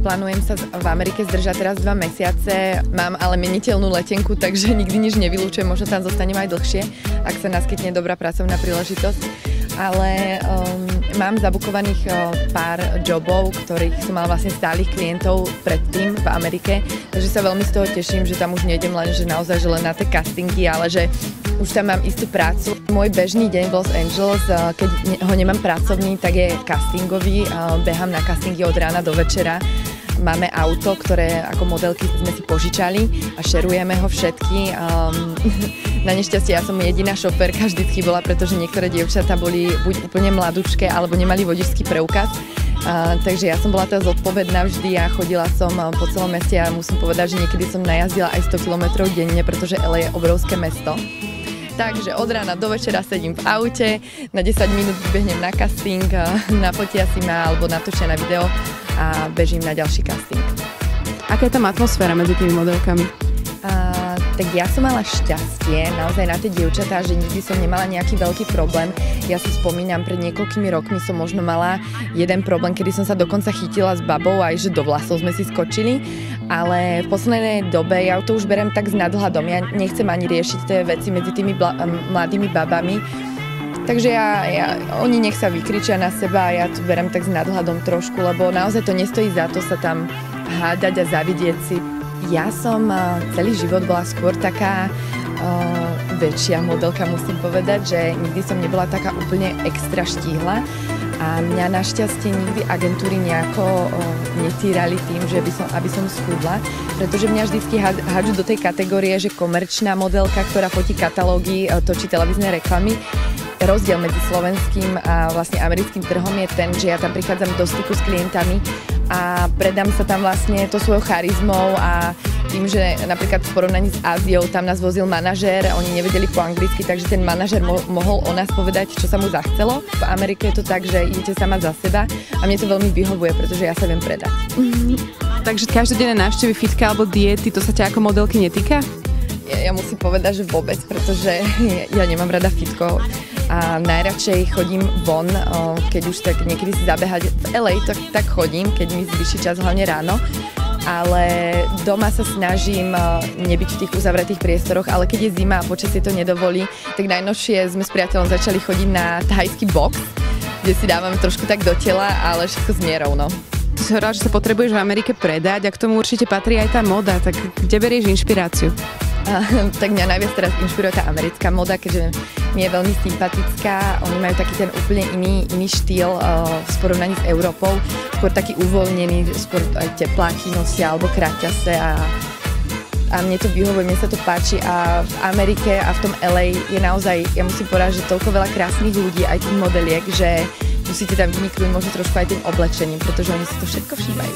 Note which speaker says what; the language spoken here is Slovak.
Speaker 1: plánujem sa v Amerike zdržať teraz 2 mesiace. Mám ale meniteľnú letenku, takže nikdy nič nevylúčujem, možno tam zostanem aj dlhšie, ak sa naskytne dobrá pracovná príležitosť. Ale mám zabukovaných pár jobov, ktorých som mala vlastne stálych klientov predtým v Amerike, takže sa veľmi z toho teším, že tam už nejdem len, že naozaj že len na tie castingy, ale že už tam mám istú prácu. Môj bežný deň v Los Angeles, keď ho nemám pracovný, tak je castingový, behám na castingy od rána do večera. Máme auto, ktoré ako modelky sme si požičali a šerujeme ho všetky. Na nešťastie ja som jediná šoférka vždycky bola, pretože niektoré dievčatá boli buď úplne mladúčké, alebo nemali vodičský preukaz. Takže ja som bola tá zodpovedná vždy a chodila som po celom meste a musím povedať, že niekedy som najazdila aj 100 km denne, pretože LA je obrovské mesto. Takže od rána do večera sedím v aute, na 10 minút vybehnem na casting, nafotia si ma alebo natočia na video a bežím na ďalší casting.
Speaker 2: Aká je tam atmosféra medzi tými modelkami?
Speaker 1: Tak ja som mala šťastie naozaj na tie dievčatá, že nikdy som nemala nejaký veľký problém. Ja si spomínam, pred niekoľkými rokmi som možno mala jeden problém, kedy som sa dokonca chytila s babou, aj že do vlasov sme si skočili, ale v poslednej dobe ja to už beriem tak s nadhľadom. Ja nechcem ani riešiť tie veci medzi tými mladými babami, takže oni nech sa vykričia na seba a ja to beriem tak s nadhľadom trošku, lebo naozaj to nestojí za to sa tam hádať a zavidieť si. Ja som celý život bola skôr taká väčšia modelka, musím povedať, že nikdy som nebola taká úplne extra štíhla a mňa našťastie nikdy agentúry nejako netírali tým, že aby som schudla, pretože mňa vždycky hádžu do tej kategórie, že komerčná modelka, ktorá fotí katalógy, točí televízne reklamy. Rozdiel medzi slovenským a vlastne americkým trhom je ten, že ja tam prichádzam do styku s klientami a predám sa tam vlastne to svojou charizmou a tým, že napríklad v porovnaní s Áziou tam nás vozil manažér, oni nevedeli po anglicky, takže ten manažér mohol o nás povedať, čo sa mu zachcelo. V Amerike je to tak, že idete sama za seba a mne to veľmi vyhovuje, pretože ja sa viem predať.
Speaker 2: Takže každodenné návštevy fitka alebo diety, to sa ťa ako modelky netýka?
Speaker 1: Ja musím povedať, že vôbec, pretože ja nemám rada fitko a najradšej chodím von, keď už tak niekedy si zabehať v LA, tak chodím, keď mi zvyší čas, hlavne ráno, ale doma sa snažím nebyť v tých uzavretých priestoroch, ale keď je zima a počasie to nedovolí, tak najnovšie sme s priateľom začali chodiť na thajský box, kde si dávame trošku tak do tela, ale všetko s mierou, no.
Speaker 2: Ty si hovorila, že sa potrebuješ v Amerike predať a k tomu určite patrí aj tá moda, tak kde berieš inšpiráciu?
Speaker 1: Tak mňa najviac teraz inšpiruje tá americká moda, keďže mi je veľmi sympatická. Oni majú taký ten úplne iný štýl v porovnaní s Európou. Skôr taký uvoľnený, skôr aj tepláky nosia alebo kraťase a mne to vyhovuje, mne sa to páči a v Amerike a v tom LA je naozaj, ja musím povedať, že toľko veľa krásnych ľudí, aj tých modeliek, že musíte tam vyniknúť možno trošku aj tým oblečením, pretože oni si to všetko všímajú.